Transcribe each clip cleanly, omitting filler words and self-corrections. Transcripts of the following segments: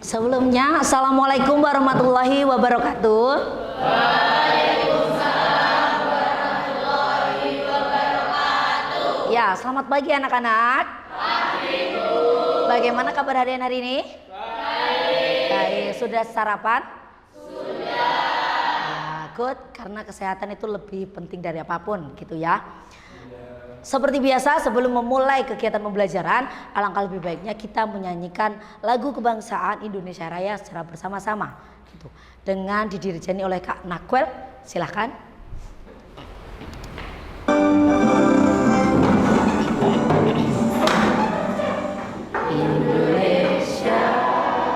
Sebelumnya, Assalamualaikum warahmatullahi wabarakatuh. Waalaikumsalam warahmatullahi wabarakatuh. Ya, selamat pagi anak-anak. Pagi, Bu. Bagaimana kabar hari ini? Baik. Baik, sudah sarapan? Sudah. Ya, good, karena kesehatan itu lebih penting dari apapun, gitu ya. Seperti biasa, sebelum memulai kegiatan pembelajaran, alangkah lebih baiknya kita menyanyikan lagu kebangsaan Indonesia Raya secara bersama-sama, gitu. Dengan didirigeni oleh Kak Nakwel, silahkan. Indonesia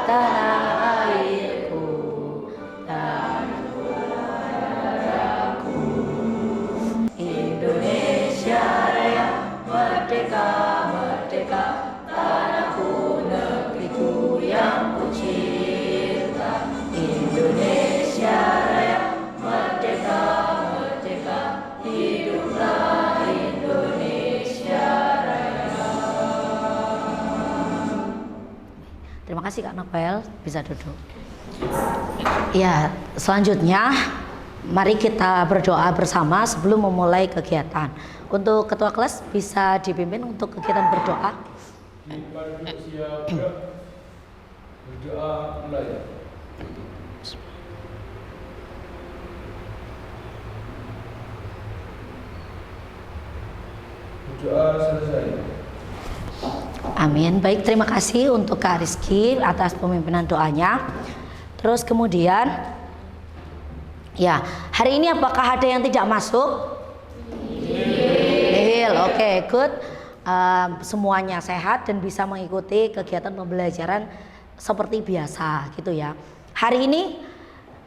tanah airku, tanah darahku. Indonesia Raya merdeka, merdeka, tanahku, negeriku yang ku cinta. Indonesia Raya merdeka, merdeka, hiduplah Indonesia Raya. Terima kasih Kak Nobel, bisa duduk. Ya, selanjutnya mari kita berdoa bersama sebelum memulai kegiatan. Untuk ketua kelas bisa dipimpin untuk kegiatan berdoa. Berdoa mulai. Berdoa selesai. Amin. Baik, terima kasih untuk Kak Rizky atas pemimpinan doanya. Terus kemudian, ya, hari ini apakah ada yang tidak masuk? Nihil. Oke, good. Semuanya sehat dan bisa mengikuti kegiatan pembelajaran seperti biasa, gitu ya. Hari ini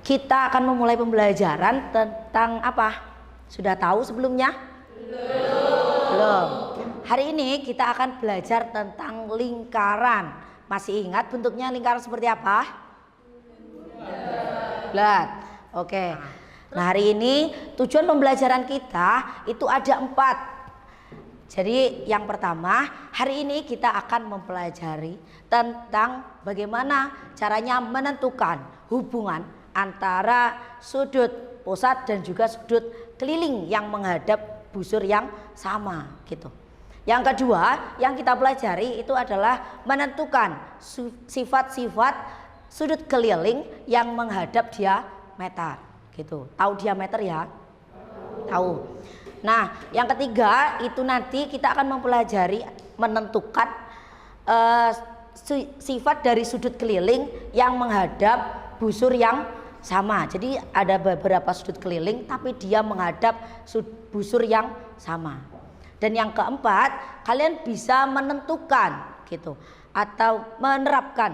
kita akan memulai pembelajaran tentang apa? Sudah tahu sebelumnya? Belum. Hari ini kita akan belajar tentang lingkaran. Masih ingat bentuknya lingkaran seperti apa? Bulat. Oke. Nah, hari ini tujuan pembelajaran kita itu ada 4. Jadi yang pertama, hari ini kita akan mempelajari tentang bagaimana caranya menentukan hubungan antara sudut pusat dan juga sudut keliling yang menghadap busur yang sama, gitu. Yang kedua yang kita pelajari itu adalah menentukan sifat-sifat sudut keliling yang menghadap diameter, gitu. Tahu diameter ya? Tahu. Nah, yang ketiga itu nanti kita akan mempelajari menentukan sifat dari sudut keliling yang menghadap busur yang sama. Jadi ada beberapa sudut keliling tapi dia menghadap busur yang sama. Dan yang keempat, kalian bisa menentukan, gitu, atau menerapkan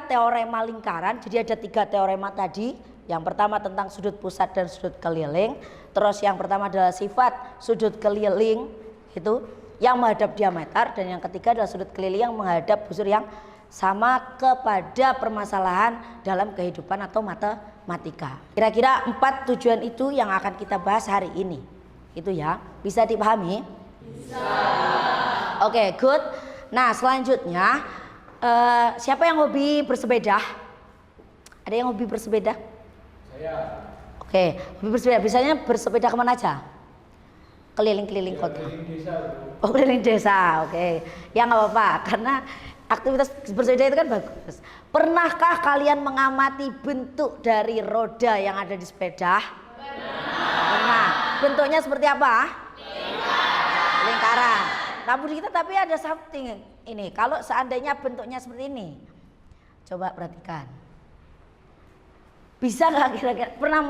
teorema lingkaran. Jadi ada 3 teorema tadi. Yang pertama tentang sudut pusat dan sudut keliling. Terus yang pertama adalah sifat sudut keliling itu yang menghadap diameter, dan yang ketiga adalah sudut keliling yang menghadap busur yang sama kepada permasalahan dalam kehidupan atau matematika. Kira-kira 4 tujuan itu yang akan kita bahas hari ini. Itu ya, bisa dipahami? Bisa. Oke, good. Nah, selanjutnya siapa yang hobi bersepeda? Ada yang hobi bersepeda? Saya. Oke, hobi bersepeda. Biasanya bersepeda kemana aja? Keliling-keliling kota. Keliling desa. Oh, keliling desa. Oke. Ya nggak apa-apa, karena aktivitas bersepeda itu kan bagus. Pernahkah kalian mengamati bentuk dari roda yang ada di sepeda? Pernah. Bentuknya seperti apa? Lingkaran. Rambut kita tapi ada something ini. Kalau seandainya bentuknya seperti ini, coba perhatikan. Bisa nggak kira-kira pernah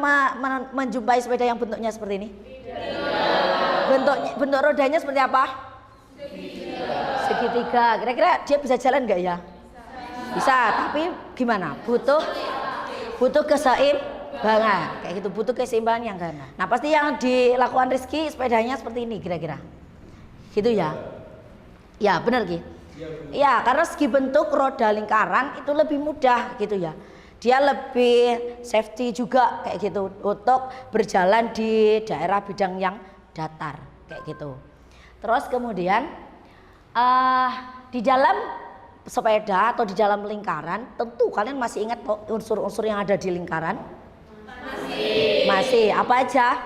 menjumpai sepeda yang bentuknya seperti ini? Bentuk rodanya seperti apa? Segitiga. Kira-kira dia bisa jalan nggak ya? Bisa. Tapi gimana? Butuh keseimbangan. Kayak gitu, butuh keseimbangan yang gana. Nah, pasti yang dilakukan Rizky sepedanya seperti ini kira-kira. Gitu ya? Ya, benar Ki. Ya, karena segi bentuk roda lingkaran itu lebih mudah gitu ya. Dia lebih safety juga kayak gitu untuk berjalan di daerah bidang yang datar kayak gitu. Terus kemudian di dalam sepeda atau di dalam lingkaran, tentu kalian masih ingat unsur-unsur yang ada di lingkaran? Masih. Apa aja?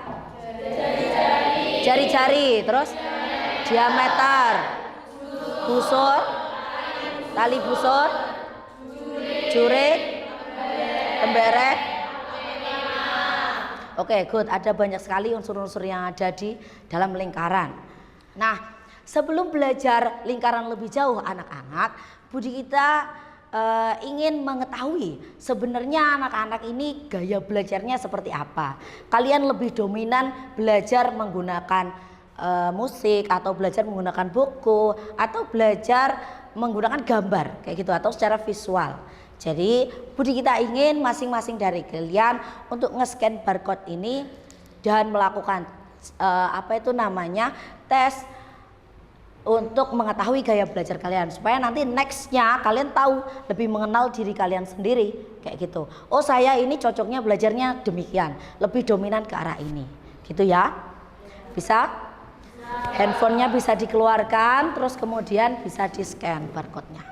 Jari-jari, terus diameter, busur, tali busur, jurik, pemberek. Oke, good. Ada banyak sekali unsur-unsur yang ada di dalam lingkaran. Nah, sebelum belajar lingkaran lebih jauh anak-anak, Budi kita ingin mengetahui sebenarnya anak-anak ini gaya belajarnya seperti apa. Kalian lebih dominan belajar menggunakan musik atau belajar menggunakan buku atau belajar menggunakan gambar kayak gitu atau secara visual. Jadi Budi kita ingin masing-masing dari kalian untuk nge-scan barcode ini dan melakukan tes untuk mengetahui gaya belajar kalian supaya nanti nextnya kalian tahu lebih mengenal diri kalian sendiri kayak gitu. Oh, saya ini cocoknya belajarnya demikian, lebih dominan ke arah ini gitu ya. Bisa? Handphonenya bisa dikeluarkan, terus kemudian bisa di scan barcode-nya.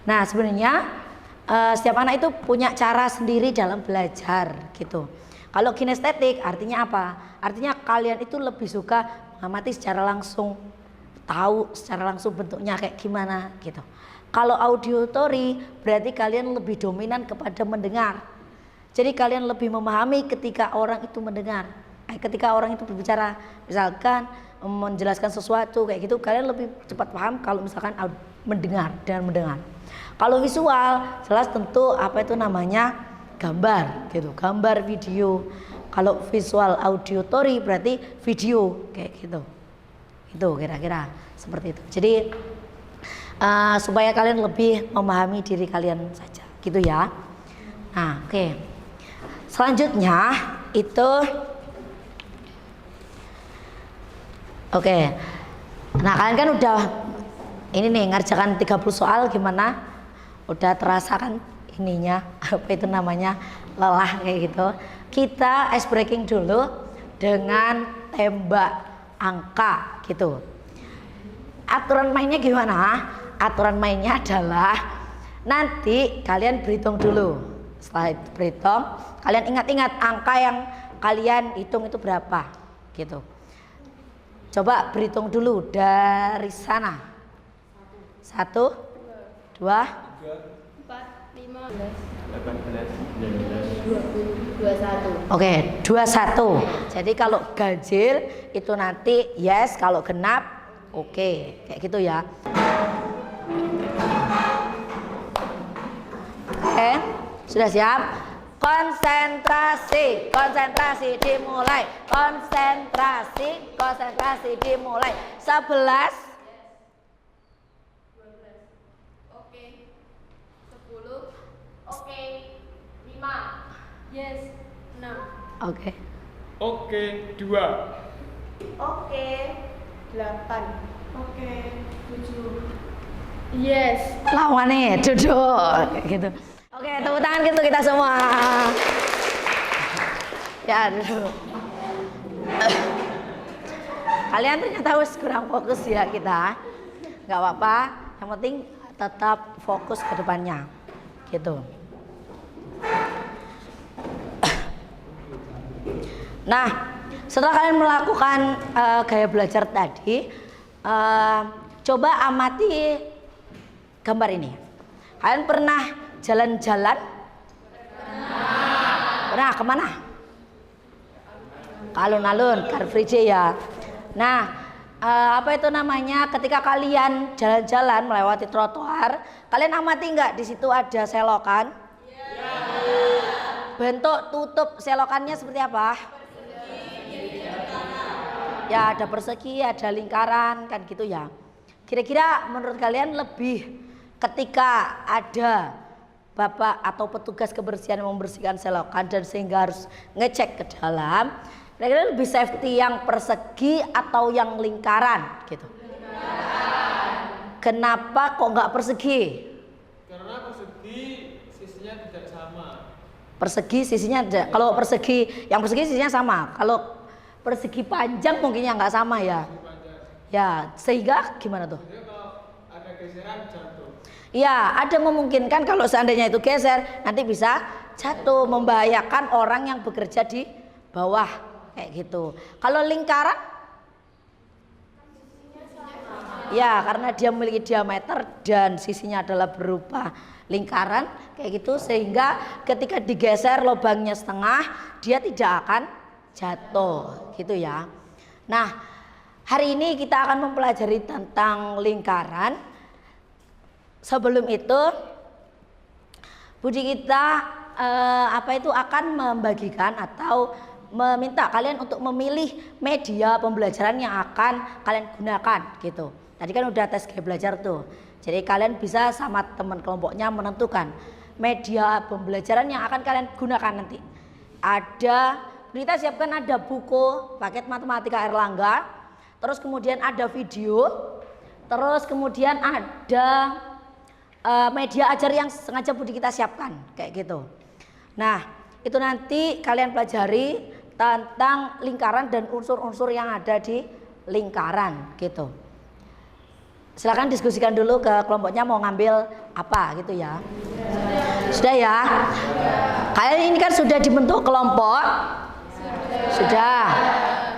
Nah, sebenarnya setiap anak itu punya cara sendiri dalam belajar gitu. Kalau kinestetik artinya apa? Artinya kalian itu lebih suka mengamati secara langsung, tahu secara langsung bentuknya kayak gimana gitu. Kalau auditory berarti kalian lebih dominan kepada mendengar. Jadi kalian lebih memahami ketika orang itu mendengar. Ketika orang itu berbicara, misalkan menjelaskan sesuatu kayak gitu, kalian lebih cepat paham kalau misalkan mendengar dan mendengar. Kalau visual jelas tentu gambar gitu, gambar video. Kalau visual auditory berarti video kayak gitu. Itu kira-kira seperti itu. Jadi supaya kalian lebih memahami diri kalian saja gitu ya. Nah, oke. Selanjutnya itu nah kalian kan udah ini nih ngerjakan 30 soal gimana? Udah terasa kan ininya lelah kayak gitu. Kita ice breaking dulu dengan tembak angka gitu. Aturan mainnya gimana? Aturan mainnya adalah nanti kalian berhitung dulu. Setelah itu berhitung, kalian ingat-ingat angka yang kalian hitung itu berapa gitu. Coba berhitung dulu dari sana. 1, 2, 4, 5, 21. Oke, 21. Jadi kalau ganjil itu nanti yes, kalau genap oke, kayak gitu ya. Oke, sudah siap? Konsentrasi, konsentrasi dimulai. Konsentrasi, konsentrasi dimulai. 11. Oke. 10. Oke. 5. Yes. 6. Oke. Oke, 2. Oke. 8. Oke. 7. Yes. Lawannya duduk kayak gitu. Oke, tepuk tangan gitu kita semua. Ya, duduk. Kalian ternyata harus kurang fokus ya kita. Nggak apa-apa, yang penting tetap fokus ke depannya. Gitu. Nah, setelah kalian melakukan gaya belajar tadi, coba amati gambar ini. Kalian pernah jalan-jalan? Pernah kemana? Ke alun-alun, Car Free Day ya. Nah, ketika kalian jalan-jalan melewati trotoar, kalian amati nggak di situ ada selokan? Bentuk tutup selokannya seperti apa? Ya, ada persegi, ada lingkaran kan gitu ya. Kira-kira menurut kalian lebih ketika ada bapak atau petugas kebersihan yang membersihkan selokan dan sehingga harus ngecek ke dalam, kira-kira lebih safety yang persegi atau yang lingkaran gitu? Kenapa kok nggak persegi? Karena persegi sisinya tidak sama. Persegi sisinya ada. Kalau persegi, yang persegi sisinya sama. Kalau persegi panjang mungkin yang nggak sama ya. Ya, sehingga gimana tuh? Jadi kalau ada geseran jatuh. Ya, ada memungkinkan kalau seandainya itu geser, nanti bisa jatuh, membahayakan orang yang bekerja di bawah kayak gitu. Kalau lingkaran, ya karena dia memiliki diameter dan sisinya adalah berupa lingkaran kayak gitu, sehingga ketika digeser lubangnya setengah, dia tidak akan jatuh gitu ya. Nah, hari ini kita akan mempelajari tentang lingkaran. Sebelum itu Budi kita akan membagikan atau meminta kalian untuk memilih media pembelajaran yang akan kalian gunakan gitu. Tadi kan udah tes gaya belajar tuh. Jadi kalian bisa sama teman kelompoknya menentukan media pembelajaran yang akan kalian gunakan nanti. Kita siapkan ada buku paket matematika Erlangga, terus kemudian ada video, terus kemudian ada media ajar yang sengaja Budi kita siapkan kayak gitu. Nah, itu nanti kalian pelajari tentang lingkaran dan unsur-unsur yang ada di lingkaran gitu. Silakan diskusikan dulu ke kelompoknya mau ngambil apa gitu ya. Sudah ya? Kalian ini kan sudah dibentuk kelompok? Sudah.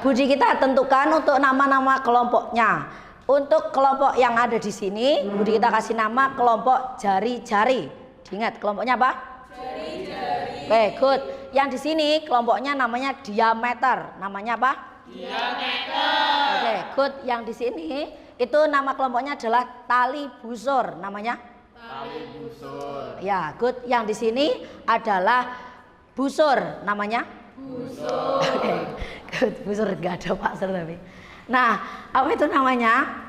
Budi kita tentukan untuk nama-nama kelompoknya. Untuk kelompok yang ada di sini, Budi kita kasih nama kelompok jari-jari. Diingat kelompoknya apa? Jari-jari. Oke, good. Yang di sini kelompoknya namanya diameter. Namanya apa? Diameter. Oke, good. Yang di sini itu nama kelompoknya adalah tali busur. Namanya? Tali busur. Ya, good. Yang di sini adalah busur. Namanya? Busur. Oke, good. Busur enggak ada Pak Sur tapi. Nah, apa itu namanya?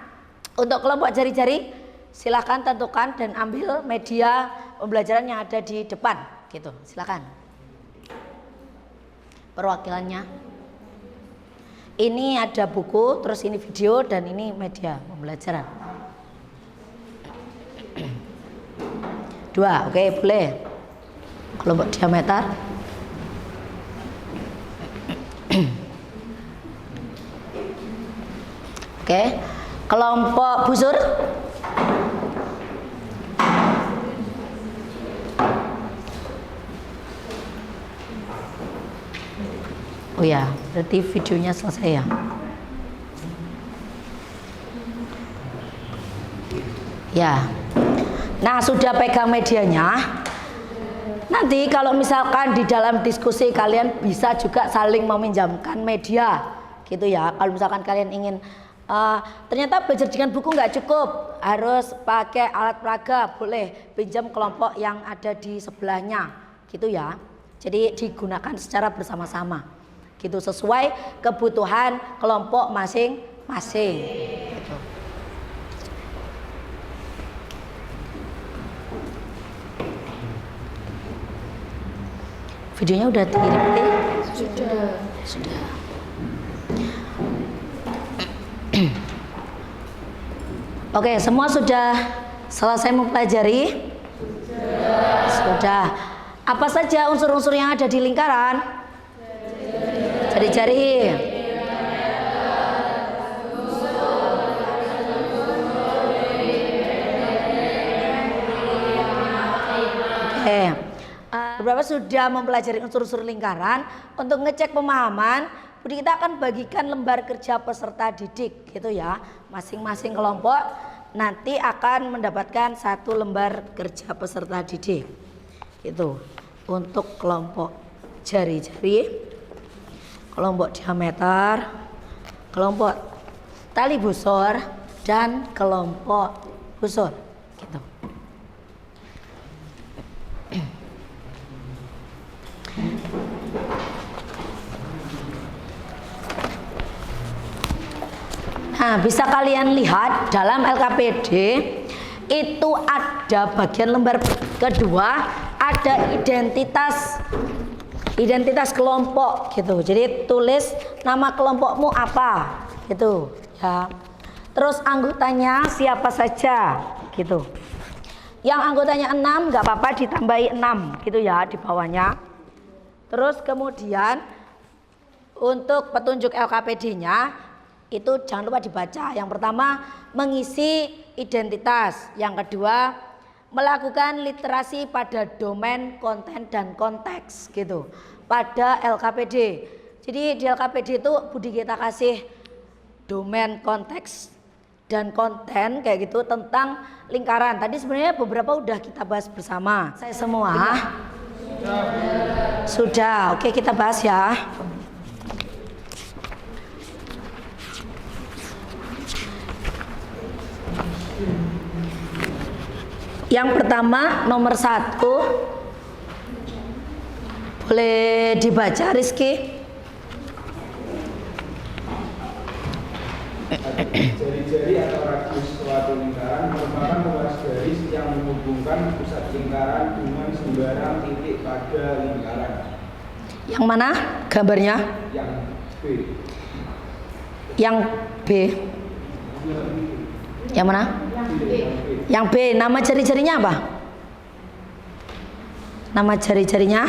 Untuk kelompok jari-jari silakan tentukan dan ambil media pembelajaran yang ada di depan gitu. Silakan. Perwakilannya. Ini ada buku, terus ini video dan ini media pembelajaran. 2, oke, boleh. Kelompok diameter. Oke, kelompok busur. Oh ya, berarti videonya selesai ya. Ya. Nah, sudah pegang medianya. Nanti kalau misalkan di dalam diskusi kalian bisa juga saling meminjamkan media gitu ya. Kalau misalkan kalian ingin ternyata belajar dengan buku nggak cukup, harus pakai alat peraga, boleh pinjam kelompok yang ada di sebelahnya gitu ya. Jadi digunakan secara bersama-sama gitu, sesuai kebutuhan kelompok masing-masing gitu. Videonya udah dikirim? Sudah. Oke, semua sudah selesai mempelajari? Sudah. Apa saja unsur-unsur yang ada di lingkaran? Jari-jari. Oke. Beberapa sudah mempelajari unsur-unsur lingkaran. Untuk ngecek pemahaman, Budi kita akan bagikan lembar kerja peserta didik gitu ya. Masing-masing kelompok nanti akan mendapatkan 1 lembar kerja peserta didik. Gitu. Untuk kelompok jari-jari, kelompok diameter, kelompok tali busur dan kelompok busur gitu. Nah, bisa kalian lihat dalam LKPD itu ada bagian lembar kedua, ada identitas kelompok gitu. Jadi tulis nama kelompokmu apa gitu ya. Terus anggotanya siapa saja gitu. Yang anggotanya 6 nggak apa-apa ditambahi 6 gitu ya di bawahnya. Terus kemudian untuk petunjuk LKPD-nya itu jangan lupa dibaca. Yang pertama mengisi identitas, yang kedua melakukan literasi pada domain, konten dan konteks gitu pada LKPD. Jadi di LKPD itu Budi kita kasih domain, konteks dan konten kayak gitu tentang lingkaran. Tadi sebenarnya beberapa udah kita bahas bersama. Saya semua sudah. Oke, kita bahas ya. Yang pertama nomor 1 boleh dibaca Rizky. Jari-jari atau radius suatu lingkaran merupakan ruas garis yang menghubungkan pusat lingkaran dengan sembarang titik pada lingkaran. Yang mana gambarnya? Yang B. Yang B. Yang mana? Yang B. Nama jari-jarinya apa? Nama jari-jarinya?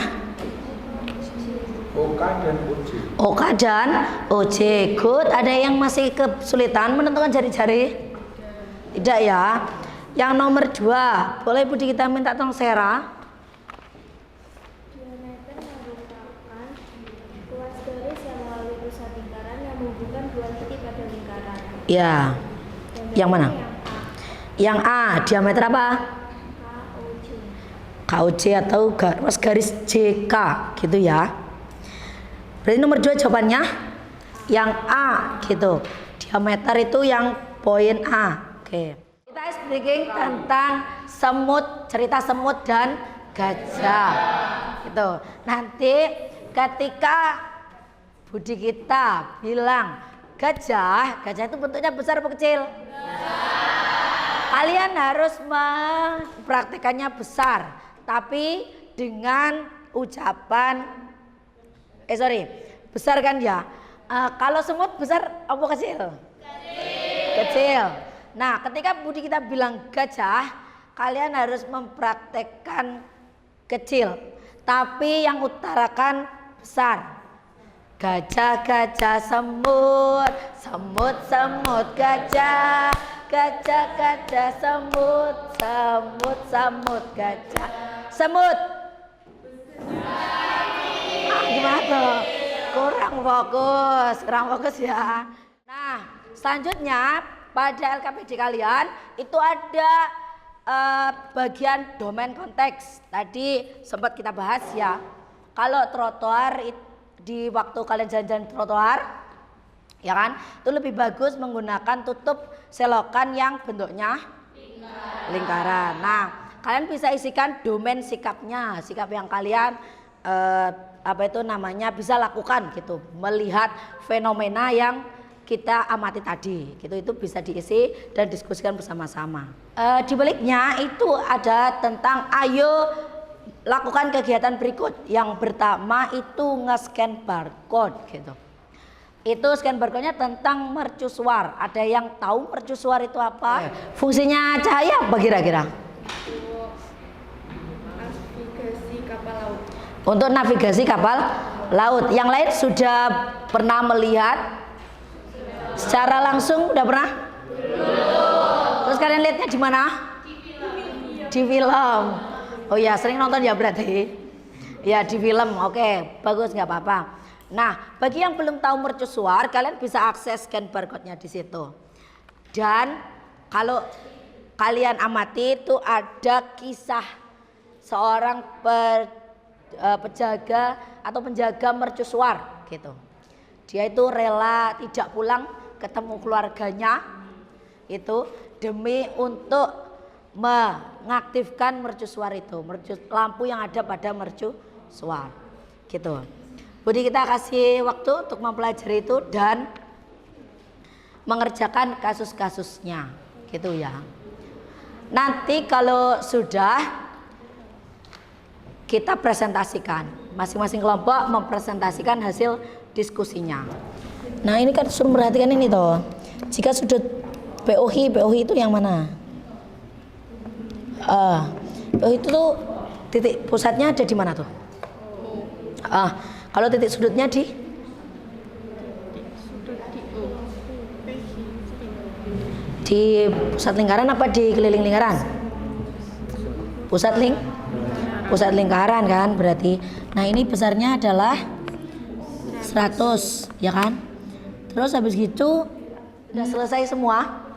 OK dan OJ. OK dan OJ. Good. Ada yang masih kesulitan menentukan jari-jari? Tidak ya. Yang nomor 2, boleh Budi kita minta tolong Sera. Diameter merupakan ruas garis yang melalui pusat lingkaran yang menghubungkan dua titik pada lingkaran. Ya. Yang mana? Yang A. Diameter apa? KOJ. KOJ atau ruas garis JK gitu ya. Berarti nomor 2 jawabannya yang A gitu. Diameter itu yang poin A. Oke. Kita speaking tentang semut, cerita semut dan gajah. Gitu. Nanti ketika Budi kita bilang gajah itu bentuknya besar atau kecil? Kalian harus mempraktekannya besar, tapi dengan ucapan besar kan ya. Kalau semut besar apa kecil? Kecil. Nah, ketika Budi kita bilang gajah, kalian harus mempraktekkan kecil, tapi yang utarakan besar. Gajah, gajah, semut, semut, semut, gajah, gajah, gajah, semut, semut, semut, gajah, semut. Gimana tuh? Kurang fokus ya. Nah, selanjutnya pada LKPD kalian itu ada bagian domain konteks. Tadi sempat kita bahas ya. Kalau trotoar di waktu kalian jalan-jalan trotoar, ya kan, itu lebih bagus menggunakan tutup selokan yang bentuknya lingkaran. Nah, kalian bisa isikan domain sikapnya, sikap yang kalian bisa lakukan gitu, melihat fenomena yang kita amati tadi gitu, itu bisa diisi dan diskusikan bersama-sama. Di baliknya itu ada tentang ayo lakukan kegiatan berikut. Yang pertama itu nge-scan barcode gitu. Itu scan barcode-nya tentang mercusuar. Ada yang tahu mercusuar itu apa? Fungsinya cahaya apa kira-kira? Navigasi kapal laut. Untuk navigasi kapal laut. Yang lain sudah pernah melihat secara langsung? Udah pernah? Terus kalian lihatnya di mana? Di film. Oh ya, sering nonton ya berarti. Ya di film. Oke, bagus, nggak apa-apa. Nah, bagi yang belum tahu mercusuar, kalian bisa akses scan barcode-nya di situ. Dan kalau kalian amati itu ada kisah seorang penjaga atau penjaga mercusuar gitu. Dia itu rela tidak pulang ketemu keluarganya itu demi untuk mengaktifkan mercusuar itu, lampu yang ada pada mercusuar gitu. Budi kita kasih waktu untuk mempelajari itu dan mengerjakan kasus-kasusnya gitu ya. Nanti kalau sudah kita presentasikan, masing-masing kelompok mempresentasikan hasil diskusinya. Nah ini kan suruh perhatikan ini toh. Jika sudah POI itu yang mana? POI itu tuh titik pusatnya ada di mana tuh? Kalau titik sudutnya di pusat lingkaran apa di keliling lingkaran? Pusat lingkaran kan berarti. Nah, ini besarnya adalah 100, ya kan? Terus habis gitu udah selesai semua?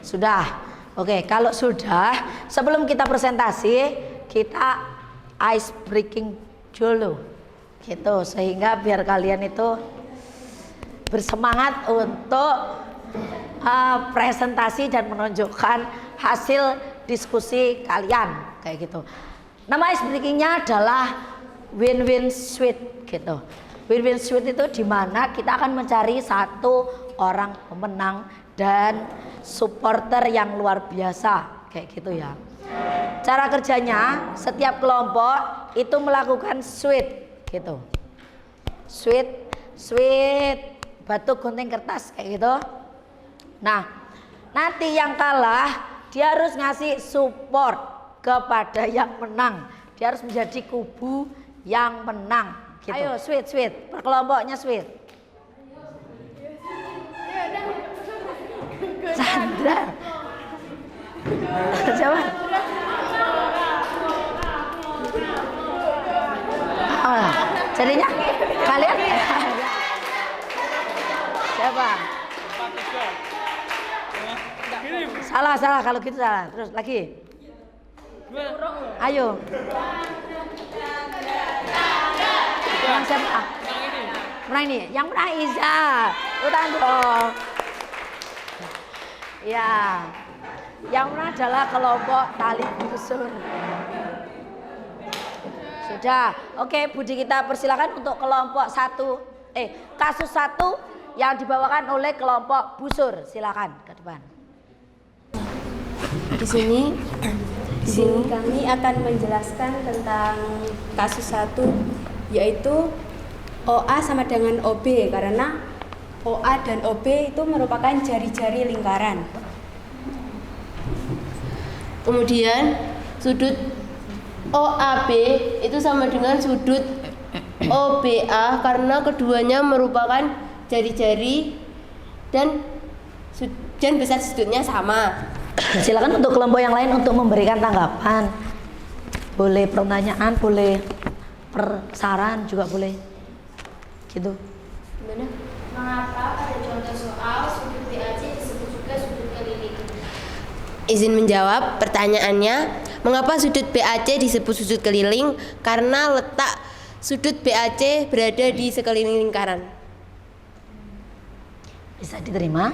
Sudah. Oke, kalau sudah, sebelum kita presentasi, kita ice breaking dulu. Gitu, sehingga biar kalian itu bersemangat untuk presentasi dan menunjukkan hasil diskusi kalian kayak gitu. Nama ice breakingnya adalah win-win sweet gitu. Win-win sweet itu dimana kita akan mencari satu orang pemenang dan supporter yang luar biasa kayak gitu ya. Cara kerjanya setiap kelompok itu melakukan sweet gitu. Sweet batu gunting kertas kayak gitu. Nah, nanti yang kalah dia harus ngasih support kepada yang menang. Dia harus menjadi kubu yang menang gitu. Ayo sweet, perkelompoknya sweet. Sandra. Coba. Jadinya kalian siapa? Salah kalau gitu salah. Terus lagi. Ayo. Yang siapa? Menang ini. Yang menang Iza. Utan dong. Ya. Yang menang adalah kelompok tali busur. Sudah. Oke, Budi kita persilakan untuk kelompok kasus 1 yang dibawakan oleh kelompok busur. Silakan ke depan. Di sini kami akan menjelaskan tentang kasus 1, yaitu OA sama dengan OB, karena OA dan OB itu merupakan jari-jari lingkaran. Kemudian sudut OAB itu sama dengan sudut OBA karena keduanya merupakan jari-jari dan besar sudutnya sama. Silakan untuk kelompok yang lain untuk memberikan tanggapan. Boleh pertanyaan, boleh saran juga boleh. Gitu. Gimana? Mengapa pada contoh soal sudut BAC disebut juga sudut keliling? Izin menjawab pertanyaannya, mengapa sudut BAC disebut sudut keliling? Karena letak sudut BAC berada di sekeliling lingkaran. Bisa diterima?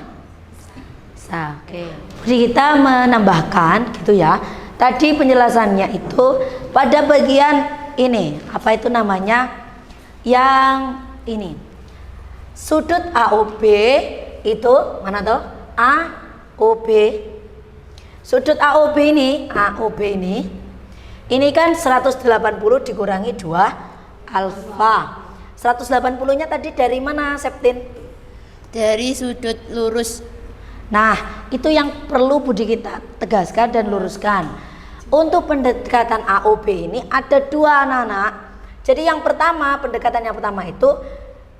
Bisa, oke. Jadi kita menambahkan gitu ya. Tadi penjelasannya itu pada bagian ini, apa itu namanya? Yang ini. Sudut AOB itu mana tuh? AOB. Sudut AOB ini kan 180 dikurangi 2 alfa. 180-nya tadi dari mana, Septin? Dari sudut lurus. Nah, itu yang perlu Budi kita tegaskan dan luruskan. Untuk pendekatan AOB ini ada 2 anak-anak. Jadi yang pertama, pendekatan yang pertama itu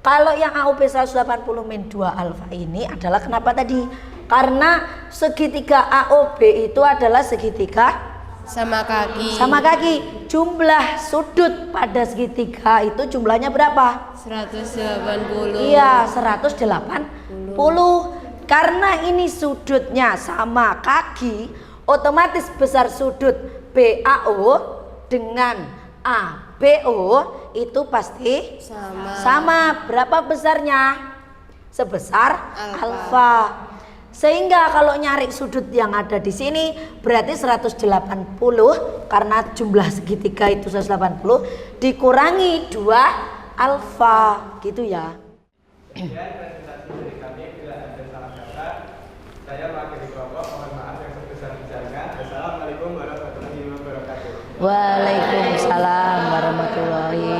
kalau yang AOB 180 min 2 alfa ini adalah kenapa tadi? Karena segitiga AOB itu adalah segitiga sama kaki. Jumlah sudut pada segitiga itu jumlahnya berapa? 180. Iya, 180. Karena ini sudutnya sama kaki, otomatis besar sudut BAO dengan ABO itu pasti sama. Berapa besarnya? Sebesar alfa. Sehingga kalau nyari sudut yang ada di sini berarti 180 karena jumlah segitiga itu 180 dikurangi 2 alfa gitu ya. Presentasi dari kami, bila ada salah kata, saya mewakili kelompok, mohon maaf yang sebesar-besarnya. Assalamualaikum warahmatullahi wabarakatuh. Waalaikumsalam warahmatullahi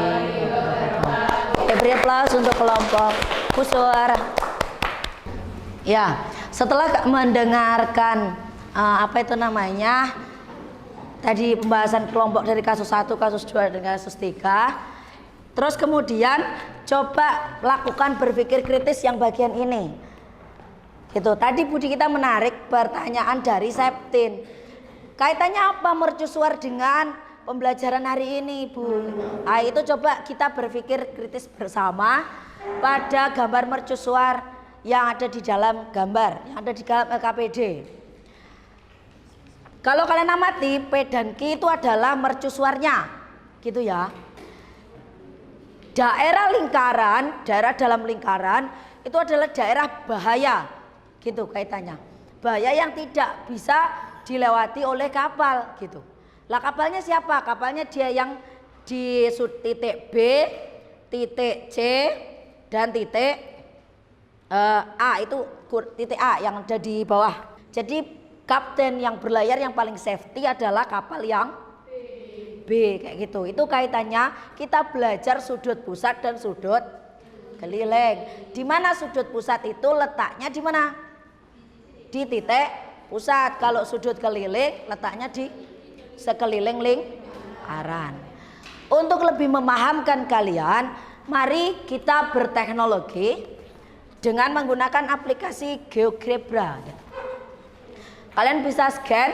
wabarakatuh. Beri aplaus untuk kelompok busur. Ya, setelah mendengarkan apa itu namanya tadi pembahasan kelompok dari kasus 1, kasus 2 dan kasus 3, terus kemudian coba lakukan berpikir kritis yang bagian ini. Gitu. Tadi Budi kita menarik pertanyaan dari Septin. Kaitannya apa mercusuar dengan pembelajaran hari ini, Bu? Nah, itu coba kita berpikir kritis bersama pada gambar mercusuar yang ada di dalam gambar, yang ada di dalam LKPD. Kalau kalian amati, P dan Q itu adalah mercusuarnya, gitu ya. Daerah lingkaran, daerah dalam lingkaran itu adalah daerah bahaya, gitu kaitannya. Bahaya yang tidak bisa dilewati oleh kapal, gitu. Lah kapalnya siapa? Kapalnya dia yang di titik B, titik C, dan titik A, itu titik A yang ada di bawah. Jadi kapten yang berlayar yang paling safety adalah kapal yang B, kayak gitu. Itu kaitannya kita belajar sudut pusat dan sudut keliling. Di mana sudut pusat itu letaknya di mana? Di titik pusat. Kalau sudut keliling letaknya di sekeliling lingkaran. Untuk lebih memahamkan kalian, mari kita berteknologi dengan menggunakan aplikasi GeoGebra. Kalian bisa scan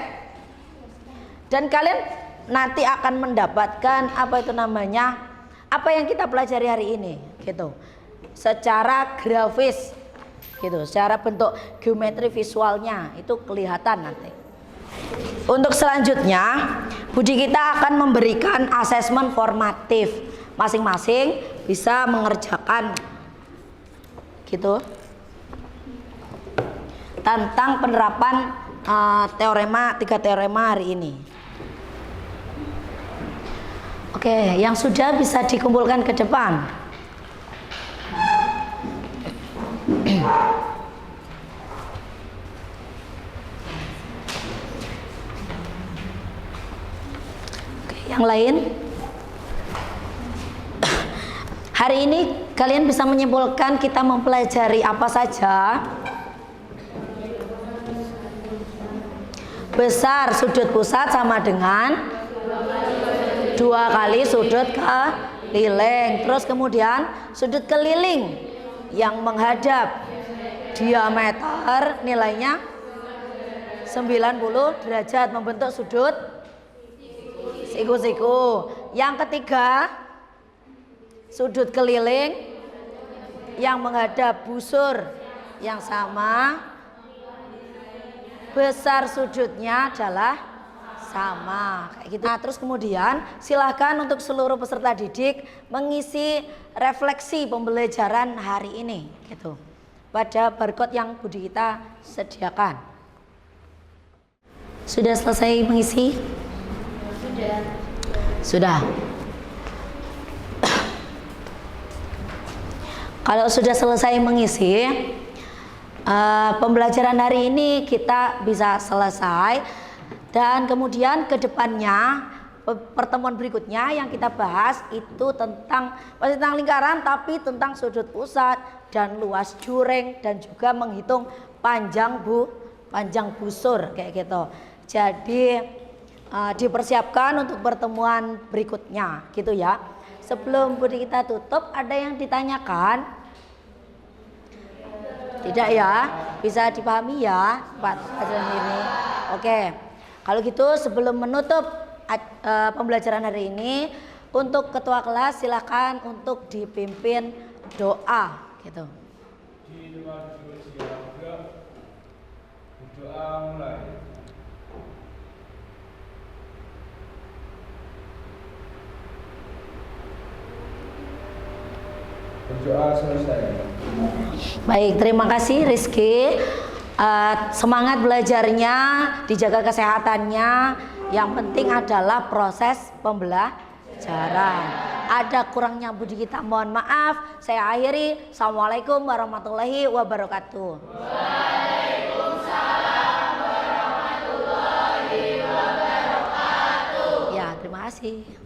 dan kalian nanti akan mendapatkan apa itu namanya, apa yang kita pelajari hari ini, gitu. Secara grafis, gitu. Secara bentuk geometri visualnya itu kelihatan nanti. Untuk selanjutnya, Budi kita akan memberikan asesmen formatif. Masing-masing bisa mengerjakan, gitu, tentang penerapan teorema 3 teorema hari ini. Oke, yang sudah bisa dikumpulkan ke depan. Oke, yang lain. Hari ini kalian bisa menyimpulkan kita mempelajari apa saja. Besar sudut pusat sama dengan 2 kali sudut keliling. Terus kemudian sudut keliling yang menghadap diameter nilainya 90 derajat membentuk sudut siku-siku. Yang ketiga, sudut keliling yang menghadap busur yang sama, besar sudutnya adalah sama, kayak gitu. Nah, terus kemudian silahkan untuk seluruh peserta didik mengisi refleksi pembelajaran hari ini, gitu, pada barcode yang Budi kita sediakan. Sudah selesai mengisi? Sudah. Kalau sudah selesai mengisi, pembelajaran hari ini kita bisa selesai. Dan kemudian ke depannya, pertemuan berikutnya yang kita bahas itu masih tentang lingkaran, tapi tentang sudut pusat dan luas juring dan juga menghitung panjang busur, kayak gitu. Jadi dipersiapkan untuk pertemuan berikutnya, gitu ya. Sebelum Budi kita tutup, ada yang ditanyakan? Tidak ya? Bisa dipahami ya Pak pelajaran ini? Oke. Kalau gitu sebelum menutup pembelajaran hari ini, untuk ketua kelas silakan untuk dipimpin doa, gitu. Doa mulai. Berdoa selesai. Baik, terima kasih Rizky. Semangat belajarnya, dijaga kesehatannya. Yang penting adalah proses pembelajaran. Ada kurangnya Budi kita mohon maaf. Saya akhiri. Assalamualaikum warahmatullahi wabarakatuh. Waalaikumsalam warahmatullahi wabarakatuh. Ya, terima kasih.